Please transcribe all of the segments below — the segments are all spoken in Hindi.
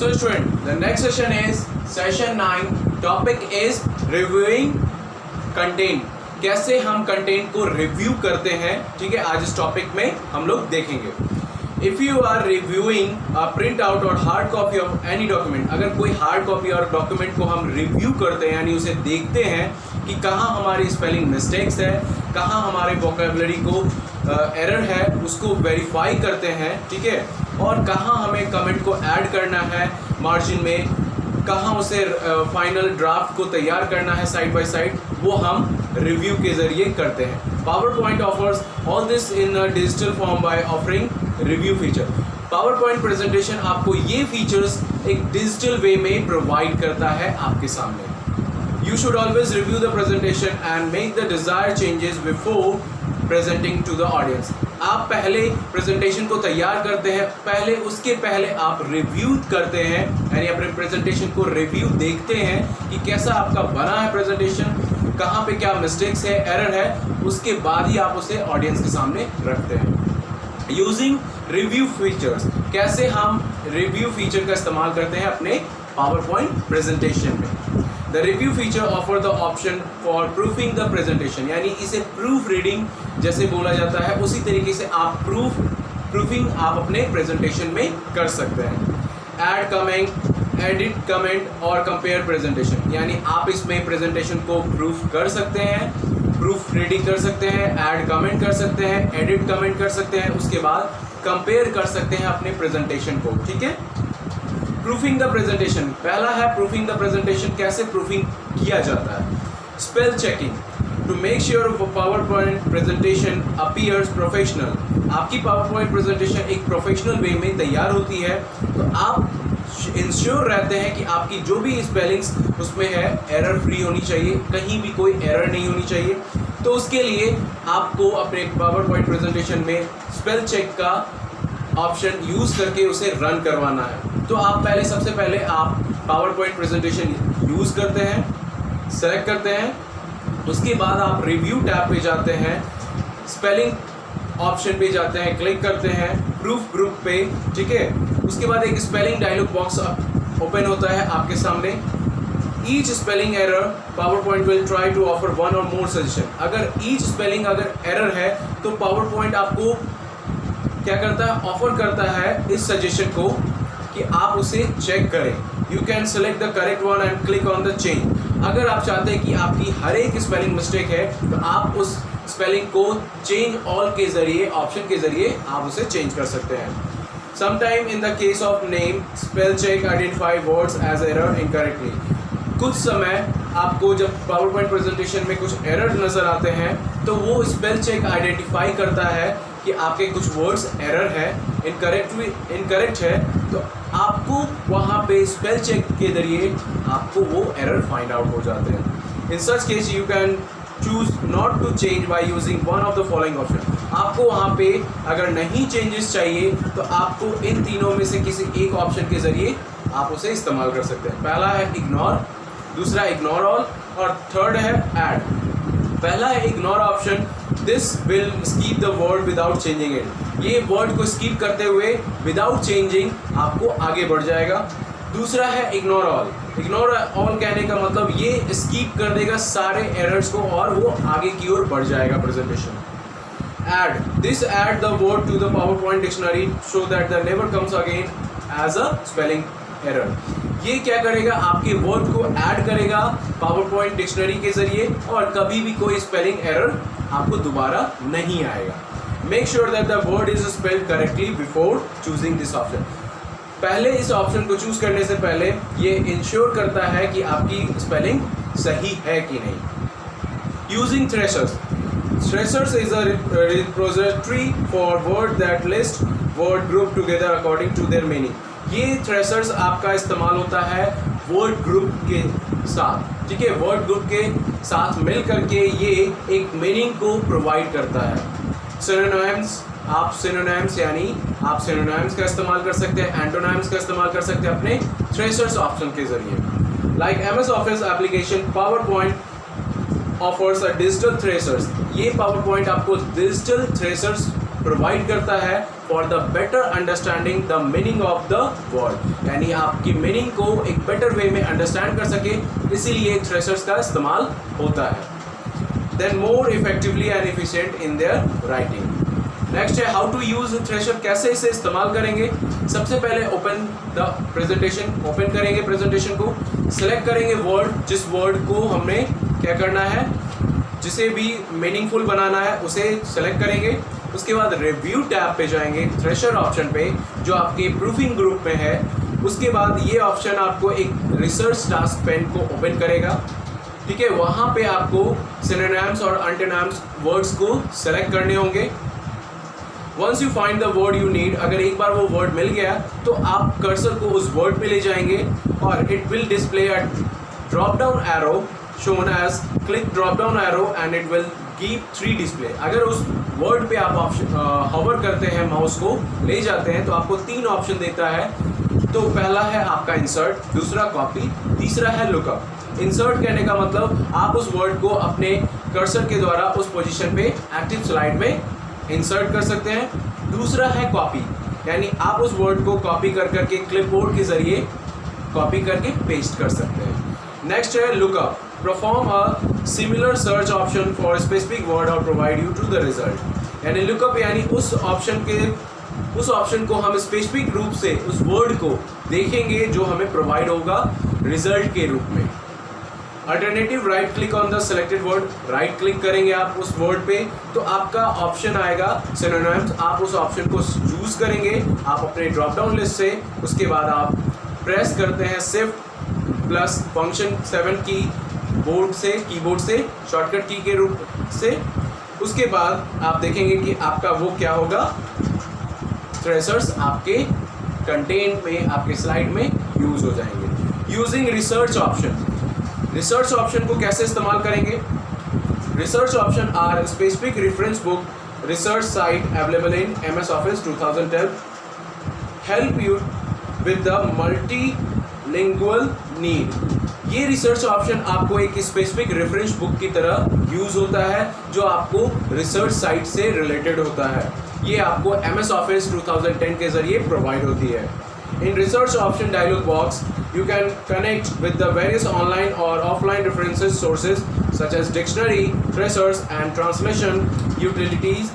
So student, the next session is session 9. Topic is reviewing content. कैसे हम कंटेंट को रिव्यू करते हैं, ठीक है। आज इस टॉपिक में हम लोग देखेंगे। If you are reviewing a printout और hard copy of any document, अगर कोई हार्ड कॉपी और डॉक्यूमेंट को हम रिव्यू करते हैं यानी उसे देखते हैं कि कहाँ हमारी स्पेलिंग मिस्टेक्स है, कहाँ हमारे वोकैबुलरी को एरर है, उसको वेरीफाई करते हैं, ठीक है। और कहाँ हमें कमेंट को ऐड करना है मार्जिन में, कहाँ उसे फाइनल ड्राफ्ट को तैयार करना है साइड बाय साइड, वो हम रिव्यू के ज़रिए करते हैं। Power point offers all this in a digital form by offering review feature. Power point presentation आपको ये फीचर्स एक डिजिटल वे में प्रोवाइड करता है आपके सामने। You should always review the presentation and make the desired changes before presenting to the audience. आप पहले प्रेजेंटेशन को तैयार करते हैं, उसके पहले आप रिव्यू करते हैं, यानी अपने प्रेजेंटेशन को रिव्यू देखते हैं कि कैसा आपका बना है प्रेजेंटेशन, कहाँ पे क्या मिस्टेक्स है, एरर है, उसके बाद ही आप उसे ऑडियंस के सामने रखते हैं। यूजिंग रिव्यू फीचर्स, कैसे हम रिव्यू फीचर का इस्तेमाल करते हैं अपने पावर पॉइंट प्रेजेंटेशन में। The review feature offer the option for proofing the presentation, यानी इसे प्रूफ रीडिंग जैसे बोला जाता है, उसी तरीके से आप प्रूफिंग आप अपने प्रेजेंटेशन में कर सकते हैं। ऐड कमेंट, एडिट कमेंट और कंपेयर प्रेजेंटेशन, यानी आप इसमें प्रेजेंटेशन को प्रूफ कर सकते हैं, प्रूफ रीडिंग कर सकते हैं, ऐड कमेंट कर सकते हैं, एडिट कमेंट कर सकते हैं, उसके बाद कंपेयर कर सकते हैं अपने प्रेजेंटेशन को, ठीक है। प्रूफिंग द प्रेजेंटेशन, पहला है प्रूफिंग द प्रेजेंटेशन। कैसे प्रूफिंग किया जाता है? Spell checking to make sure power point presentation appears professional. आपकी पावर पॉइंट प्रेजेंटेशन एक प्रोफेशनल वे में तैयार होती है, तो आप इंश्योर रहते हैं कि आपकी जो भी स्पेलिंग्स उसमें है एरर फ्री होनी चाहिए, कहीं भी कोई एरर नहीं होनी चाहिए। तो उसके लिए आपको अपने पावर पॉइंट प्रेजेंटेशन में स्पेल चेक का ऑप्शन यूज़ करके उसे रन करवाना है। तो आप सबसे पहले आप पावर पॉइंट प्रेजेंटेशन यूज़ करते हैं, सेलेक्ट करते हैं, उसके बाद आप रिव्यू टैब पे जाते हैं, स्पेलिंग ऑप्शन पे जाते हैं, क्लिक करते हैं प्रूफ ग्रुप पे, ठीक है। उसके बाद एक स्पेलिंग डायलॉग बॉक्स ओपन होता है आपके सामने। Each spelling error PowerPoint will try to offer one or more suggestion. अगर ईच स्पेलिंग अगर एरर है तो पावर पॉइंट आपको क्या करता है, ऑफर करता है इस सजेशन को कि आप उसे चेक करें। You can select the correct one and click on the change. अगर आप चाहते हैं कि आपकी हर एक स्पेलिंग मिस्टेक है तो आप उस स्पेलिंग को चेंज ऑल के ज़रिए, ऑप्शन के ज़रिए आप उसे चेंज कर सकते हैं। Sometime in the case of name spell check identify words as error incorrectly. कुछ समय आपको जब पावर पॉइंट प्रेजेंटेशन में कुछ एरर नज़र आते हैं तो वो स्पेल चेक आइडेंटिफाई करता है कि आपके कुछ वर्ड्स एरर है, इनकरेक्ट है, तो आपको वहाँ पे स्पेल चेक के जरिए आपको वो एरर फाइंड आउट हो जाते हैं। In such case you can choose not to change by using one of the following option. आपको वहाँ पे अगर नहीं चेंजेस चाहिए तो आपको इन तीनों में से किसी एक ऑप्शन के ज़रिए आप उसे इस्तेमाल कर सकते हैं। पहला है इग्नोर, दूसरा इग्नोर ऑल और थर्ड है ऐड। पहला है ignore option, this will skip the word without changing it. ये वर्ड को स्कीप करते हुए विदाउट चेंजिंग आपको आगे बढ़ जाएगा। दूसरा है इग्नोर ऑल। इग्नोर ऑल कहने का मतलब ये स्कीप कर देगा सारे एरर्स को और वो आगे की ओर बढ़ जाएगा presentation. Add, this add the word to the PowerPoint dictionary so that the never comes again as a spelling error. ये क्या करेगा, आपके वर्ड को ऐड करेगा पावर पॉइंट डिक्शनरी के जरिए और कभी भी कोई स्पेलिंग एरर आपको दोबारा नहीं आएगा। Make sure that the word is spelled correctly before choosing this option. पहले इस ऑप्शन को चूज करने से पहले ये इंश्योर करता है कि आपकी स्पेलिंग सही है कि नहीं। Using thesaurus, thesaurus is a repository for word that list word group together according to their meaning. ये थ्रेशर्स आपका इस्तेमाल होता है वर्ड ग्रुप के साथ, ठीक है। वर्ड ग्रुप के साथ मिल करके ये एक मीनिंग को प्रोवाइड करता है। सिनोनिम्स, आप सिनोनिम्स यानी आप सिनोनिम्स का इस्तेमाल कर सकते हैं, एंटोनिम्स का इस्तेमाल कर सकते हैं अपने थ्रेशर्स ऑप्शन के जरिए। Like MS office application power point offers a digital threshers. ये पावर पॉइंट आपको डिजिटल थ्रेशर्स प्रोवाइड करता है for the better understanding the meaning of the word, यानी आपकी मीनिंग को एक बेटर वे में अंडरस्टैंड कर सके, इसीलिए थ्रेशर्स का इस्तेमाल होता है। Then more effectively and efficient in their writing. Next है हाउ टू यूज थ्रेशर, कैसे इसे इस्तेमाल करेंगे। सबसे पहले ओपन द प्रेजेंटेशन, ओपन करेंगे प्रेजेंटेशन को, सिलेक्ट करेंगे वर्ड, जिस वर्ड को हमने क्या करना है, जिसे भी मीनिंगफुल बनाना है उसे सेलेक्ट करेंगे। उसके बाद रिव्यू टैब पे जाएंगे, थ्रेशर ऑप्शन पे जो आपके प्रूफिंग ग्रुप में है। उसके बाद ये ऑप्शन आपको एक रिसर्च टास्क पेन को ओपन करेगा, ठीक है। वहाँ पे आपको सिनोनिम्स और एंटोनिम्स वर्ड्स को सेलेक्ट करने होंगे। Once you find the word you need, अगर एक बार वो वर्ड मिल गया तो आप कर्सर को उस वर्ड पे ले जाएंगे और it will display a drop down arrow shown as click drop down arrow and it will give 3 display। अगर उस वर्ड पे आप ऑप्शन हॉवर करते हैं, माउस को ले जाते हैं, तो आपको 3 ऑप्शन देता है। तो पहला है आपका इंसर्ट, दूसरा कॉपी, तीसरा है लुकअप। इंसर्ट कहने का मतलब आप उस वर्ड को अपने कर्सर के द्वारा उस पोजीशन पे एक्टिव स्लाइड में इंसर्ट कर सकते हैं। दूसरा है कॉपी, यानी आप उस वर्ड को कॉपी कर करके क्लिपबोर्ड के जरिए कॉपी करके पेस्ट कर सकते हैं। नेक्स्ट है lookup, perform a similar search option for specific word और provide you to the result. यानी लुकअप यानी उस ऑप्शन को हम स्पेसिफिक रूप से उस वर्ड को देखेंगे जो हमें प्रोवाइड होगा रिजल्ट के रूप में। Alternative, right click on the selected word, right click करेंगे आप उस वर्ड पे तो आपका ऑप्शन आएगा सिनोनिम्स, आप उस ऑप्शन को चूज करेंगे आप अपने ड्रॉप डाउन लिस्ट से। उसके बाद आप प्रेस करते हैं शिफ्ट प्लस फंक्शन 7 की कीबोर्ड से शॉर्टकट की के रूप से। उसके बाद आप देखेंगे कि आपका वो क्या होगा, थ्रेशर्स आपके कंटेंट में, आपके स्लाइड में यूज हो जाएंगे। Using research option, research option को कैसे इस्तेमाल करेंगे। Research option are specific reference book research site available in MS Office 2012 help you with the multilingual need. ये रिसर्च ऑप्शन आपको एक स्पेसिफिक रेफरेंस बुक की तरह यूज होता है जो आपको रिसर्च साइट से रिलेटेड होता है। ये आपको MS Office 2010 के जरिए प्रोवाइड होती है। In research option dialog box you can connect with the various online or offline references sources such as dictionary, threshers and translation utilities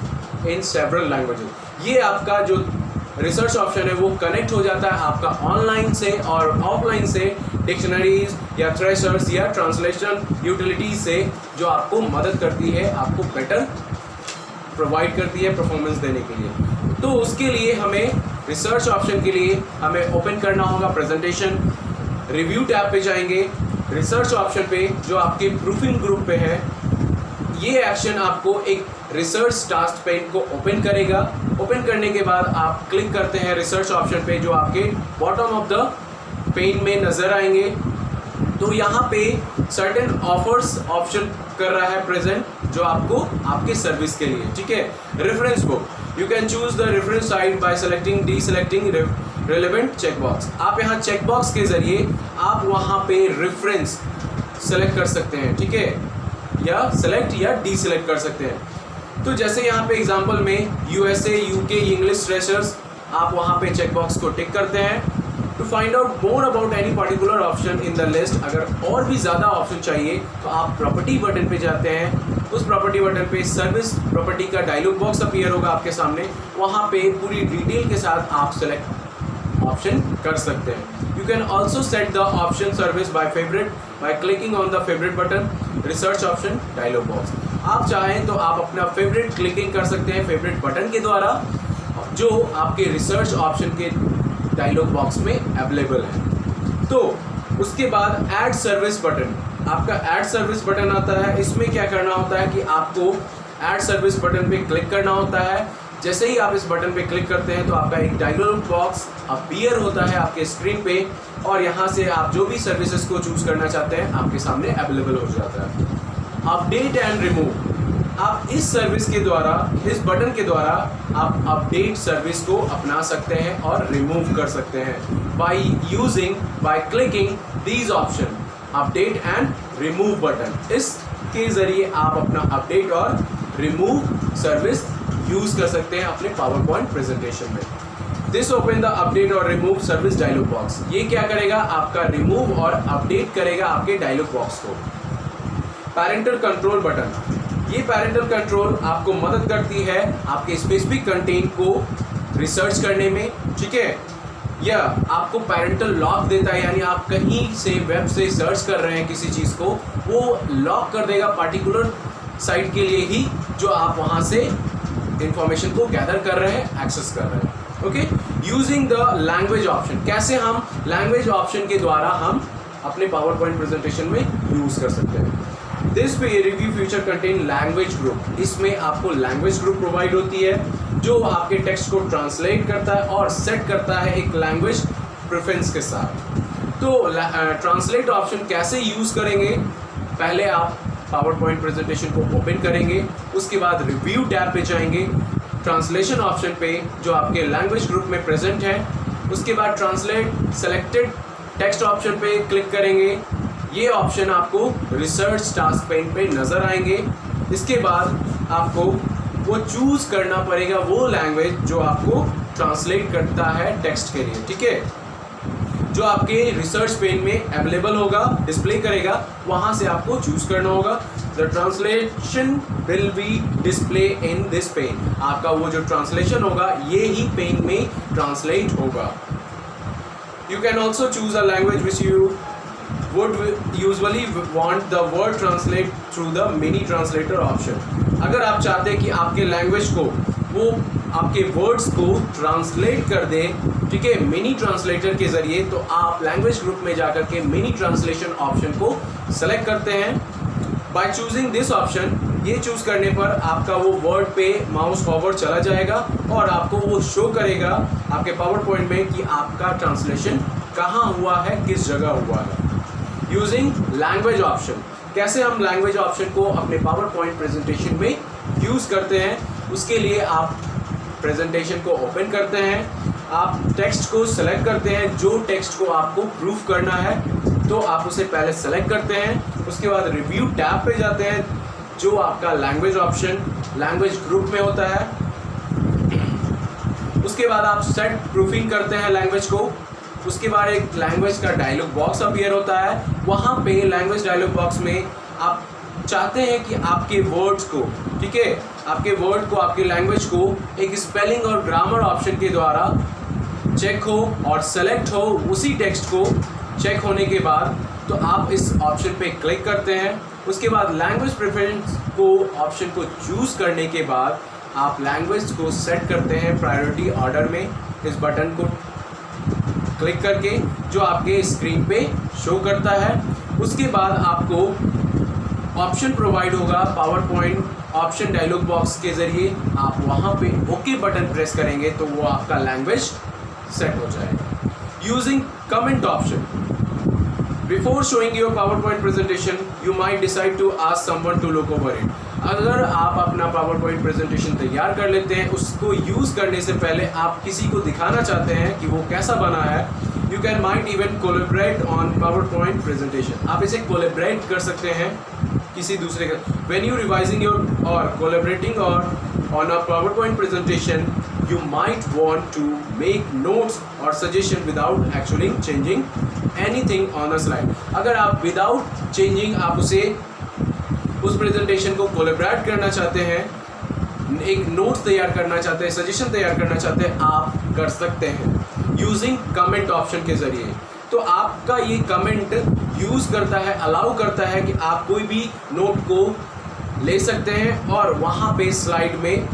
in several languages। ये आपका जो रिसर्च ऑप्शन है वो कनेक्ट हो जाता है आपका ऑनलाइन से और ऑफलाइन से डिक्शनरीज या थ्रेशर्स या ट्रांसलेशन यूटिलिटीज से, जो आपको मदद करती है, आपको बेटर प्रोवाइड करती है परफॉर्मेंस देने के लिए। तो उसके लिए हमें रिसर्च ऑप्शन के लिए हमें ओपन करना होगा प्रेजेंटेशन, रिव्यू टैब पे जाएंगे, रिसर्च ऑप्शन पे जो आपके प्रूफिंग ग्रुप पे है, ये एक्शन आपको एक रिसर्च टास्क पेन को ओपन करेगा। ओपन करने के बाद आप क्लिक करते हैं रिसर्च ऑप्शन पे जो आपके बॉटम ऑफ द पेन में नज़र आएंगे। तो यहाँ पे सर्टेन ऑफर्स ऑप्शन कर रहा है प्रेजेंट, जो आपको आपके सर्विस के लिए, ठीक है। Reference book, you can choose the reference site by selecting deselecting relevant checkbox. आप यहाँ चेकबॉक्स के जरिए आप वहाँ पे रेफरेंस सेलेक्ट कर सकते हैं, ठीक है, या सेलेक्ट या डीसेलेक्ट कर सकते हैं। तो जैसे यहाँ पे एग्जांपल में USA, UK, इंग्लिश थ्रेशर्स, आप वहाँ पे चेकबॉक्स को टिक करते हैं। To find out more about any particular option in the list, अगर और भी ज़्यादा ऑप्शन चाहिए तो आप प्रॉपर्टी बटन पे जाते हैं। उस प्रॉपर्टी बटन पे सर्विस प्रॉपर्टी का डायलॉग बॉक्स अपीयर होगा आपके सामने, वहाँ पे पूरी डिटेल के साथ आप सेलेक्ट ऑप्शन कर सकते हैं। You can also set the option service by favourite by clicking on the favourite button research option dialog box. आप चाहें तो आप अपना फेवरेट क्लिकिंग कर सकते हैं फेवरेट बटन के द्वारा, जो आपके रिसर्च ऑप्शन के डायलॉग बॉक्स में अवेलेबल है। तो उसके बाद ऐड सर्विस बटन, आपका ऐड सर्विस बटन आता है। इसमें क्या करना होता है कि आपको ऐड सर्विस बटन पे क्लिक करना होता है। जैसे ही आप इस बटन पे क्लिक करते हैं तो आपका एक डायलॉग बॉक्स अपीयर होता है आपके स्क्रीन पे, और यहाँ से आप जो भी सर्विसेज को चूज करना चाहते हैं आपके सामने अवेलेबल हो जाता है। अपडेट एंड रिमूव, आप इस सर्विस के द्वारा, इस बटन के द्वारा आप अपडेट सर्विस को अपना सकते हैं और रिमूव कर सकते हैं by clicking these option update and remove button. इसके ज़रिए आप अपना अपडेट और रिमूव सर्विस यूज कर सकते हैं अपने पावर पॉइंट प्रेजेंटेशन में। दिस ओपन द अपडेट और रिमूव सर्विस डायलॉग बॉक्स। ये क्या करेगा, आपका रिमूव और अपडेट करेगा आपके डायलॉग बॉक्स को। पैरेंटल कंट्रोल बटन, ये पैरेंटल कंट्रोल आपको मदद करती है आपके स्पेसिफिक कंटेंट को रिसर्च करने में, ठीक है, या आपको पैरेंटल लॉक देता है, यानी आप कहीं से वेब से सर्च कर रहे हैं किसी चीज़ को, वो लॉक कर देगा पार्टिकुलर साइट के लिए ही जो आप वहाँ से इंफॉर्मेशन को गैदर कर रहे हैं, एक्सेस कर रहे हैं। Okay, using the language option, कैसे हम लैंग्वेज ऑप्शन के द्वारा हम अपने पावर पॉइंट प्रेजेंटेशन में यूज कर सकते हैं। दिस पे review feature contain language group, इसमें आपको लैंग्वेज ग्रुप प्रोवाइड होती है जो आपके टेक्स्ट को ट्रांसलेट करता है और सेट करता है एक लैंग्वेज प्रेफरेंस के साथ। तो ट्रांसलेट ऑप्शन कैसे यूज करेंगे, पहले आप पावर पॉइंट प्रेजेंटेशन को ओपन करेंगे, उसके बाद रिव्यू टैब पे जाएंगे, ट्रांसलेशन ऑप्शन पे जो आपके लैंग्वेज ग्रुप में प्रेजेंट है, उसके बाद ट्रांसलेट सेलेक्टेड टेक्स्ट ऑप्शन पे क्लिक करेंगे। ये ऑप्शन आपको रिसर्च टास्क पेन पे नज़र आएंगे। इसके बाद आपको वो चूज करना पड़ेगा वो लैंग्वेज जो आपको ट्रांसलेट करता है टेक्स्ट के लिए, ठीक है, जो आपके रिसर्च पेन में अवेलेबल होगा, डिस्प्ले करेगा, वहाँ से आपको चूज करना होगा। The translation will be display in this pane, आपका वो जो ट्रांसलेशन होगा ये ही पेन में ट्रांसलेट होगा। You can also choose a language which you would usually want the word translate through the mini translator option। अगर आप चाहते हैं कि आपके लैंग्वेज को वो आपके वर्ड्स को ट्रांसलेट कर दे, ठीक है, मिनी ट्रांसलेटर के ज़रिए, तो आप लैंग्वेज ग्रुप में जाकर के मिनी ट्रांसलेशन ऑप्शन को सेलेक्ट करते हैं। बाय चूजिंग दिस ऑप्शन, ये चूज़ करने पर आपका वो वर्ड पे माउस फॉरवर्ड चला जाएगा और आपको वो शो करेगा आपके पावर पॉइंट में कि आपका ट्रांसलेशन कहाँ हुआ है, किस जगह हुआ है। यूजिंग लैंग्वेज ऑप्शन, कैसे हम लैंग्वेज ऑप्शन को अपने पावर पॉइंट प्रेजेंटेशन में यूज़ करते हैं, उसके लिए आप प्रेजेंटेशन को ओपन करते हैं, आप टेक्स्ट को सेलेक्ट करते हैं, जो टेक्स्ट को आपको प्रूफ करना है तो आप उसे पहले सेलेक्ट करते हैं, उसके बाद रिव्यू टैब पे जाते हैं जो आपका लैंग्वेज ऑप्शन लैंग्वेज ग्रुप में होता है। उसके बाद आप सेट प्रूफिंग करते हैं लैंग्वेज को, उसके बाद एक लैंग्वेज का डायलॉग बॉक्स अपीयर होता है, वहाँ पे लैंग्वेज डायलॉग बॉक्स में आप चाहते हैं कि आपके वर्ड्स को, ठीक है, आपके वर्ड को, आपकी लैंग्वेज को एक स्पेलिंग और ग्रामर ऑप्शन के द्वारा चेक हो और सेलेक्ट हो। उसी टेक्स्ट को चेक होने के बाद तो आप इस ऑप्शन पे क्लिक करते हैं। उसके बाद लैंग्वेज प्रेफरेंस को ऑप्शन को चूज़ करने के बाद आप लैंग्वेज को सेट करते हैं प्रायोरिटी ऑर्डर में, इस बटन को क्लिक करके जो आपके स्क्रीन पे शो करता है। उसके बाद आपको ऑप्शन प्रोवाइड होगा PowerPoint option dialog box के ज़रिए, आप वहाँ पे ओके बटन प्रेस करेंगे तो वो आपका लैंग्वेज सेट हो जाएगा। Using comment option, before showing your power point presentation you might decide to ask someone to look over it. अगर आप अपना पावर पॉइंट प्रेजेंटेशन तैयार कर लेते हैं, उसको यूज़ करने से पहले आप किसी को दिखाना चाहते हैं कि वो कैसा बना है, you can might even collaborate on power point presentation, आप इसे कोलेबरेट कर सकते हैं किसी दूसरे का। व्हेन यू रिवाइजिंग योर और कोलेबरेटिंग और on a power point presentation you might want to make notes or suggestion without actually changing anything on a slide। अगर आप without changing आप उस प्रेजेंटेशन को कोलैबोरेट करना चाहते हैं, एक नोट्स तैयार करना चाहते हैं, सजेशन तैयार करना चाहते हैं, आप कर सकते हैं यूजिंग कमेंट ऑप्शन के ज़रिए। तो आपका ये कमेंट यूज़ करता है, अलाउ करता है कि आप कोई भी नोट को ले सकते हैं और वहाँ पे स्लाइड में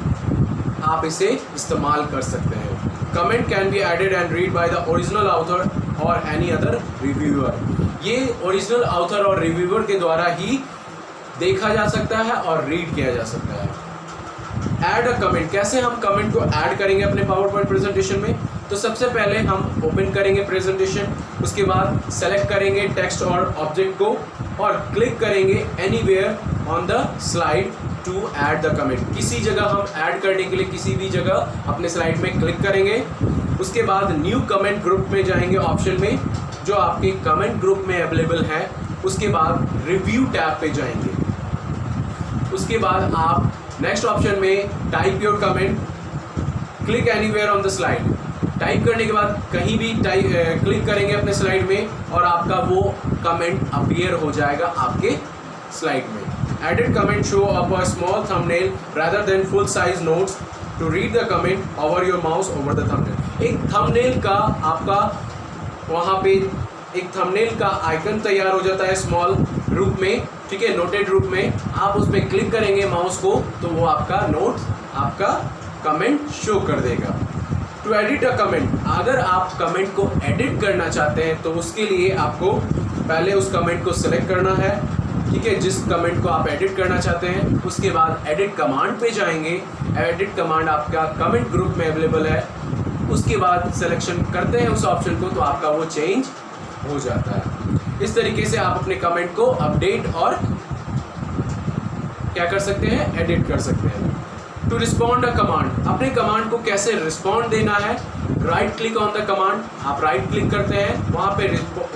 आप इसे इस्तेमाल कर सकते हैं। Comment can be added and read by the original author or any other reviewer. ये ओरिजिनल ऑथर और रिव्यूअर के द्वारा ही देखा जा सकता है और रीड किया जा सकता है। ऐड अ कमेंट, कैसे हम कमेंट को ऐड करेंगे अपने पावर पॉइंट प्रेजेंटेशन में? तो सबसे पहले हम ओपन करेंगे प्रेजेंटेशन, उसके बाद सेलेक्ट करेंगे टेक्स्ट और ऑब्जेक्ट को और क्लिक करेंगे anywhere on the slide to add the comment. किसी जगह हम ऐड करने के लिए किसी भी जगह अपने स्लाइड में क्लिक करेंगे। उसके बाद न्यू कमेंट ग्रुप में जाएंगे ऑप्शन में जो आपके कमेंट ग्रुप में अवेलेबल है। उसके बाद रिव्यू टैब पे जाएंगे। उसके बाद आप नेक्स्ट ऑप्शन में type your comment, click anywhere on the slide. Type करने के बाद कहीं भी क्लिक करेंगे अपने स्लाइड में और आपका वो कमेंट अपीयर हो जाएगा आपके स्लाइड में। Edit comment show up a small thumbnail rather than full size notes to read the comment, over your mouse over the thumbnail. एक थंबनेल का आपका वहाँ पे एक थंबनेल का आइकन तैयार हो जाता है स्मॉल रूप में, ठीक है, नोटेड रूप में। आप उस पर क्लिक करेंगे माउस को तो वो आपका नोट, आपका कमेंट शो कर देगा। टू एडिट अ कमेंट, अगर आप कमेंट को एडिट करना चाहते हैं तो उसके लिए आपको पहले उस कमेंट को सिलेक्ट करना है, ठीक है, जिस कमेंट को आप एडिट करना चाहते हैं। उसके बाद एडिट कमांड पे जाएंगे। एडिट कमांड आपका कमेंट ग्रुप में अवेलेबल है। उसके बाद सिलेक्शन करते हैं उस ऑप्शन को तो आपका वो चेंज हो जाता है। इस तरीके से आप अपने कमेंट को अपडेट और क्या कर सकते हैं, एडिट कर सकते हैं। टू रिस्पॉन्ड अ कमांड, अपने कमांड को कैसे रिस्पॉन्ड देना है, right click on the command, आप राइट क्लिक करते हैं, वहाँ पे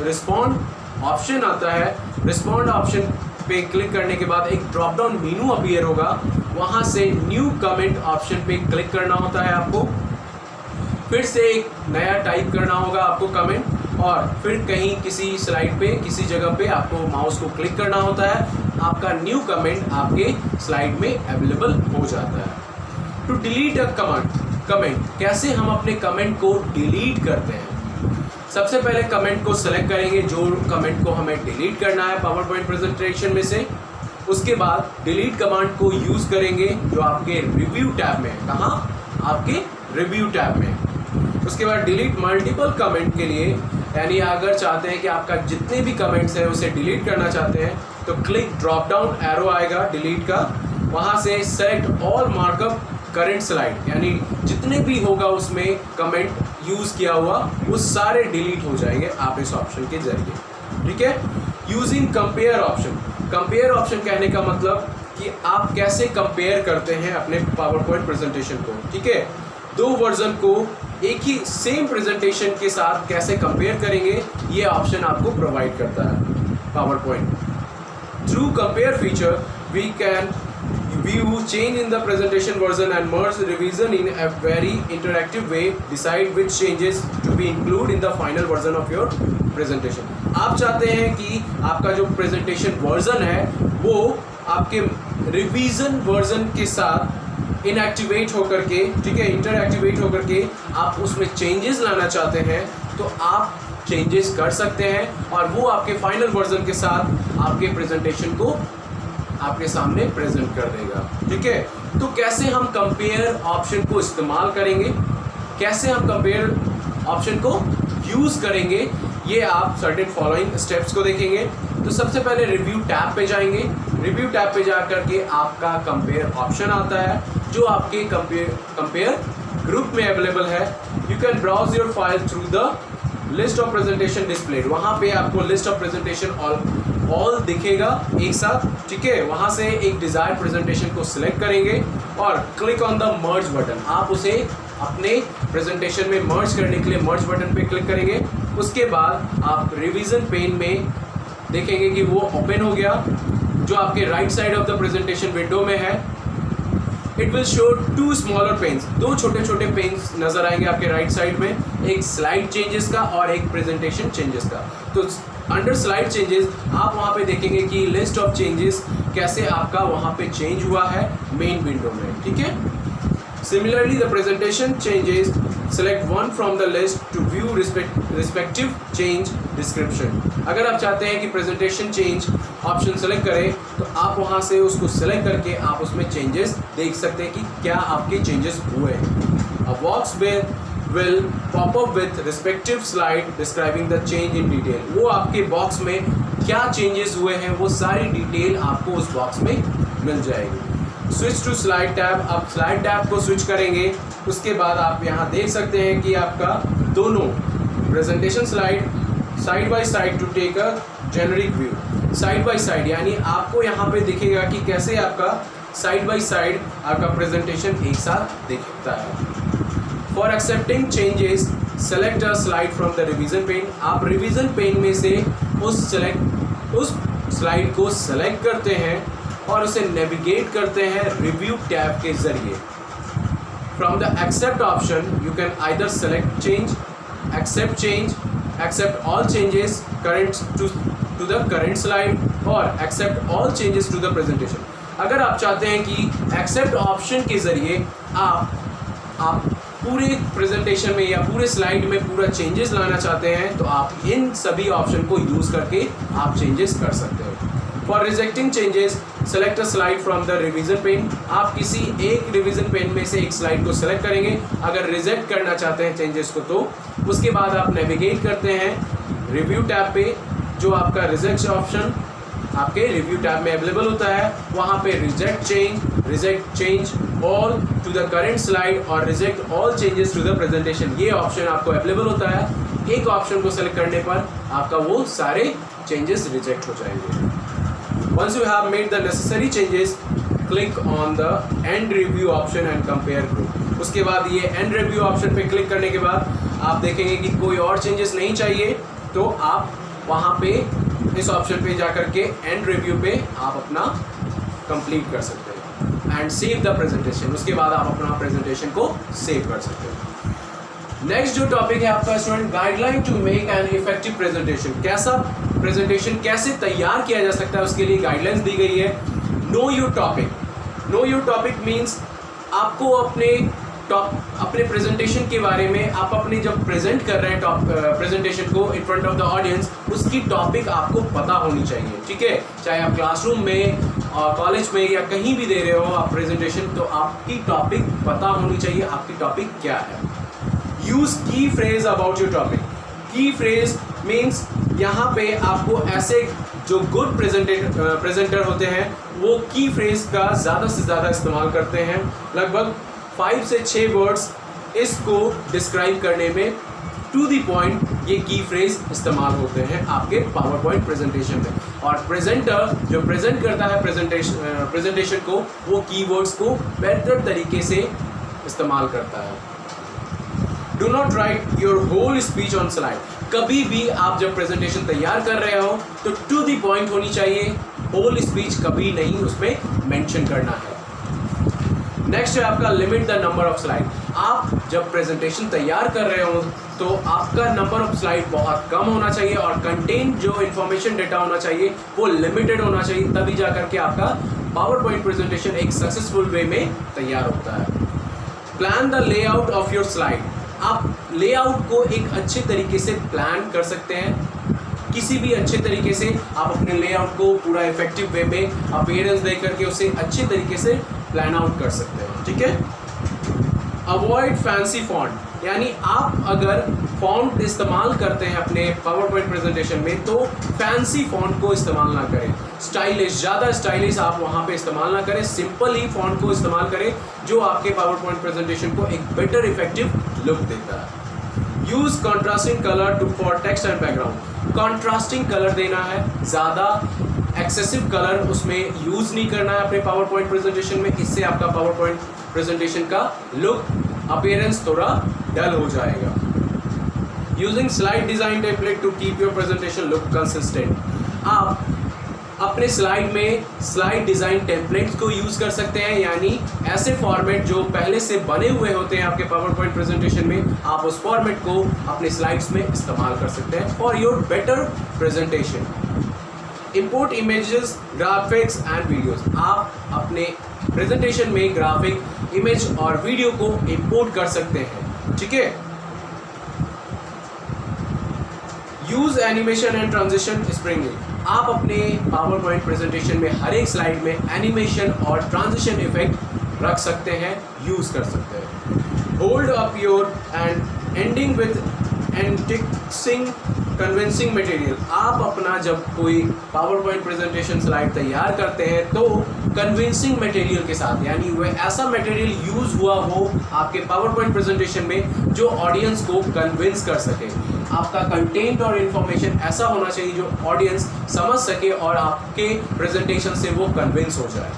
रिस्पॉन्ड ऑप्शन आता है। रिस्पॉन्ड ऑप्शन पे क्लिक करने के बाद एक ड्रॉप डाउन मेनू अपीयर होगा, वहाँ से न्यू कमेंट ऑप्शन पे क्लिक करना होता है आपको। फिर से एक नया टाइप करना होगा आपको कमेंट और फिर कहीं किसी स्लाइड पे किसी जगह पे आपको माउस को क्लिक करना होता है, आपका न्यू कमेंट आपके स्लाइड में अवेलेबल हो जाता है। टू डिलीट अ कमेंट, कैसे हम अपने कमेंट को डिलीट करते हैं। सबसे पहले कमेंट को सेलेक्ट करेंगे जो कमेंट को हमें डिलीट करना है पावर पॉइंट प्रेजेंटेशन में से। उसके बाद डिलीट कमांड को यूज़ करेंगे जो आपके रिव्यू टैब में है। कहाँ? आपके रिव्यू टैब में। उसके बाद डिलीट मल्टीपल कमेंट के लिए, यानी अगर चाहते हैं कि आपका जितने भी कमेंट्स हैं उसे डिलीट करना चाहते हैं तो क्लिक ड्रॉप डाउन एरो आएगा डिलीट का, वहाँ से select all markup current slide, यानी जितने भी होगा उसमें कमेंट यूज़ किया हुआ वो सारे डिलीट हो जाएंगे आप इस ऑप्शन के जरिए, ठीक है। Using compare option, compare option कहने का मतलब कि आप कैसे कंपेयर करते हैं अपने पावर पॉइंट प्रेजेंटेशन को, ठीक है। दो वर्जन को एक ही सेम प्रेजेंटेशन के साथ कैसे कंपेयर करेंगे ये ऑप्शन आपको प्रोवाइड करता है power point. Through compare feature we can view change in the presentation version and merge revision in a very interactive way, decide which changes to be included in the final version of your presentation। आप चाहते हैं कि आपका जो presentation version है वो आपके revision version के साथ इनएक्टिवेट होकर के, ठीक है, इंटरएक्टिवेट होकर के आप उसमें चेंजेस लाना चाहते हैं तो आप चेंजेस कर सकते हैं और वो आपके फाइनल वर्जन के साथ आपके प्रेजेंटेशन को आपके सामने प्रेजेंट कर देगा, ठीक है। तो कैसे हम कंपेयर ऑप्शन को इस्तेमाल करेंगे, कैसे हम कंपेयर ऑप्शन को यूज़ करेंगे, ये आप सर्टेन फॉलोइंग स्टेप्स को देखेंगे। तो सबसे पहले रिव्यू टैब पे जाएंगे। रिव्यू टैब पे जा करके आपका कंपेयर ऑप्शन आता है जो आपके कंपेयर ग्रुप में अवेलेबल है। You can browse your file through the list of presentation displayed, वहाँ पे आपको लिस्ट ऑफ प्रेजेंटेशन ऑल दिखेगा एक साथ, ठीक है। वहाँ से एक डिज़ायर्ड प्रेजेंटेशन को सिलेक्ट करेंगे और click on the merge button, आप उसे अपने प्रेजेंटेशन में मर्ज करने के लिए मर्ज बटन पे क्लिक करेंगे। उसके बाद आप रिवीजन पेन में देखेंगे कि वो ओपन हो गया जो आपके right side of the presentation window में है। It will show two smaller panes, दो छोटे छोटे पेन्स नजर आएंगे आपके राइट साइड में, एक स्लाइड चेंजेस का और एक प्रेजेंटेशन चेंजेस का। तो अंडर स्लाइड चेंजेस आप वहाँ पे देखेंगे कि लिस्ट ऑफ चेंजेस कैसे आपका वहाँ पे चेंज हुआ है मेन विंडो में, ठीक है। Similarly the presentation changes, select one from the list to view respective change description. अगर आप चाहते हैं कि प्रेजेंटेशन चेंज ऑप्शन सेलेक्ट करें तो आप वहाँ से उसको सेलेक्ट करके आप उसमें चेंजेस देख सकते हैं कि क्या आपके चेंजेस हुए हैं। अ box will pop up with respective slide describing the change in detail, वो आपके बॉक्स में क्या चेंजेस हुए हैं वो सारी डिटेल आपको उस बॉक्स में मिल जाएगी। स्विच टू स्लाइड टैब, आप स्लाइड टैब को स्विच करेंगे। उसके बाद आप यहाँ देख सकते हैं कि आपका दोनों presentation slide side by side to take a generic view, side by side, यानी आपको यहाँ पे दिखेगा कि कैसे आपका साइड बाय साइड आपका प्रेजेंटेशन एक साथ दिखता है। For accepting changes select a slide from the revision pane, आप रिवीजन पेन में से उस स्लाइड को सेलेक्ट करते हैं और उसे नेविगेट करते हैं रिव्यू टैब के जरिए। From the accept option you can either select change, accept all changes current to the current slide और accept all changes to the presentation। अगर आप चाहते हैं कि accept ऑप्शन के ज़रिए आप पूरे प्रेजेंटेशन में या पूरे स्लाइड में पूरा चेंजेस लाना चाहते हैं तो आप इन सभी ऑप्शन को यूज़ करके आप चेंजेस कर सकते हैं। For rejecting changes select a slide from the revision pane. आप किसी एक रिवीजन पेन में से एक स्लाइड को सेलेक्ट करेंगे। अगर रिजेक्ट करना चाहते हैं चेंजेस को तो उसके बाद आप नेविगेट करते हैं रिव्यू टैब पे, जो आपका रिजेक्ट ऑप्शन आपके रिव्यू टैब में अवेलेबल होता है। वहाँ पे reject change all to the current slide और reject all changes to the presentation, ये ऑप्शन आपको अवेलेबल होता है। एक ऑप्शन को सेलेक्ट करने पर आपका वो सारे चेंजेस रिजेक्ट हो जाएंगे। Once you have made the necessary changes, click on the end review option and compare group। उसके बाद ये end review option पे क्लिक करने के बाद आप देखेंगे कि कोई और changes नहीं चाहिए तो आप वहाँ पे इस ऑप्शन पे जाकर के end review पे आप अपना complete कर सकते हैं and save the presentation। उसके बाद आप अपना presentation को save कर सकते हैं। नेक्स्ट जो टॉपिक है आपका student, guideline to make an effective presentation. कैसा प्रेजेंटेशन कैसे तैयार किया जा सकता है उसके लिए गाइडलाइंस दी गई है। Know your topic. Know your topic means आपको अपने प्रेजेंटेशन के बारे में, आप अपने जब प्रेजेंट कर रहे हैं प्रेजेंटेशन को in front of the audience, उसकी टॉपिक आपको पता होनी चाहिए। ठीक है, चाहे आप क्लासरूम में कॉलेज में या कहीं भी दे रहे हो आप प्रेजेंटेशन, तो आपकी टॉपिक पता होनी चाहिए आपकी टॉपिक क्या है। यूज की फ्रेज अबाउट योर टॉपिक। की फ्रेज मीन्स यहाँ पे आपको ऐसे जो गुड प्रेजेंटर होते हैं वो की फ्रेज का ज़्यादा से ज़्यादा इस्तेमाल करते हैं। लगभग 5 से 6 वर्ड्स इसको डिस्क्राइब करने में टू द पॉइंट ये की फ्रेज इस्तेमाल होते हैं आपके पावर पॉइंट प्रेजेंटेशन में। और प्रेजेंटर जो प्रेजेंट करता है प्रेजेंटेशन को, वो कीवर्ड्स को बेहतर तरीके से इस्तेमाल करता है। Do not write your whole speech on slide. कभी भी आप जब प्रेजेंटेशन तैयार कर रहे हो तो टू द पॉइंट होनी चाहिए, होल स्पीच कभी नहीं उसमें मेंशन करना है। नेक्स्ट है आपका limit the number of slide. आप जब प्रेजेंटेशन तैयार कर रहे हो तो आपका नंबर ऑफ स्लाइड बहुत कम होना चाहिए और कंटेंट जो इन्फॉर्मेशन डेटा होना चाहिए वो लिमिटेड होना चाहिए, तभी जाकर के आपका पावर पॉइंट प्रेजेंटेशन एक सक्सेसफुल वे में तैयार होता है। Plan the layout of your slide. आप लेआउट को एक अच्छे तरीके से प्लान कर सकते हैं। किसी भी अच्छे तरीके से आप अपने लेआउट को पूरा इफेक्टिव वे में अपीयरेंस दे करके उसे अच्छे तरीके से प्लान आउट कर सकते हैं। ठीक है। अवॉइड फैंसी फॉन्ट, यानी आप अगर फॉन्ट इस्तेमाल करते हैं अपने पावर पॉइंट प्रेजेंटेशन में तो फैंसी फॉन्ट को इस्तेमाल ना करें। स्टाइलिश, ज़्यादा स्टाइलिश आप वहाँ पे इस्तेमाल ना करें। सिंपल ही फॉन्ट को इस्तेमाल करें जो आपके पावर पॉइंट प्रेजेंटेशन को एक बेटर इफेक्टिव लुक देता है। Use contrasting colour to for text and background. Contrasting colour देना है, ज़्यादा एक्सेसिव कलर उसमें यूज़ नहीं करना है अपने पावर पॉइंट प्रेजेंटेशन में। इससे आपका पावर पॉइंट प्रेजेंटेशन का लुक अपीयरेंस थोड़ा डल हो जाएगा। Using slide design template to keep your presentation look consistent. आप अपने स्लाइड में स्लाइड डिज़ाइन टेम्पलेट्स को यूज़ कर सकते हैं, यानी ऐसे फॉर्मेट जो पहले से बने हुए होते हैं आपके पावर पॉइंट प्रेजेंटेशन में, आप उस फॉर्मेट को अपने स्लाइड्स में इस्तेमाल कर सकते हैं for your better presentation. Import images, graphics and videos. आप अपने प्रेजेंटेशन में ग्राफिक, इमेज और वीडियो को इंपोर्ट कर सकते हैं। ठीक है। Use animation and transition Sprüngli. आप अपने पावर पॉइंट प्रेजेंटेशन में हर एक स्लाइड में एनिमेशन और ट्रांजिशन इफेक्ट रख सकते हैं, यूज कर सकते हैं। Hold up your and ending with enticing convincing material. आप अपना जब कोई पावर पॉइंट प्रेजेंटेशन स्लाइड तैयार करते हैं तो कन्विंसिंग मटेरियल के साथ, यानी वह ऐसा मटेरियल यूज हुआ हो आपके पावर पॉइंट प्रेजेंटेशन में जो ऑडियंस को कन्विंस कर सके। आपका कंटेंट और इन्फॉर्मेशन ऐसा होना चाहिए जो ऑडियंस समझ सके और आपके प्रेजेंटेशन से वो कन्विंस हो जाए।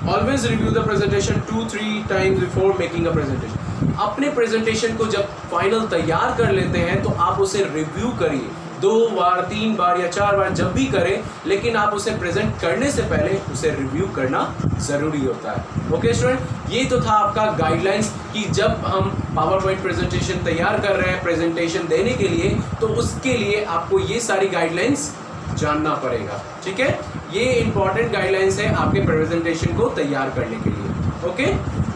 Always review the presentation 2-3 times before making a presentation. अपने प्रेजेंटेशन को जब फाइनल तैयार कर लेते हैं तो आप उसे रिव्यू करिए 2 बार 3 बार या 4 बार जब भी करें, लेकिन आप उसे प्रेजेंट करने से पहले उसे रिव्यू करना ज़रूरी होता है। ओके स्टूडेंट, ये तो था आपका गाइडलाइंस कि जब हम पावर पॉइंट प्रेजेंटेशन तैयार कर रहे हैं प्रेजेंटेशन देने के लिए, तो उसके लिए आपको ये सारी गाइडलाइंस जानना पड़ेगा। ठीक है, ये इंपॉर्टेंट गाइडलाइंस है आपके प्रेजेंटेशन को तैयार करने के लिए। ओके।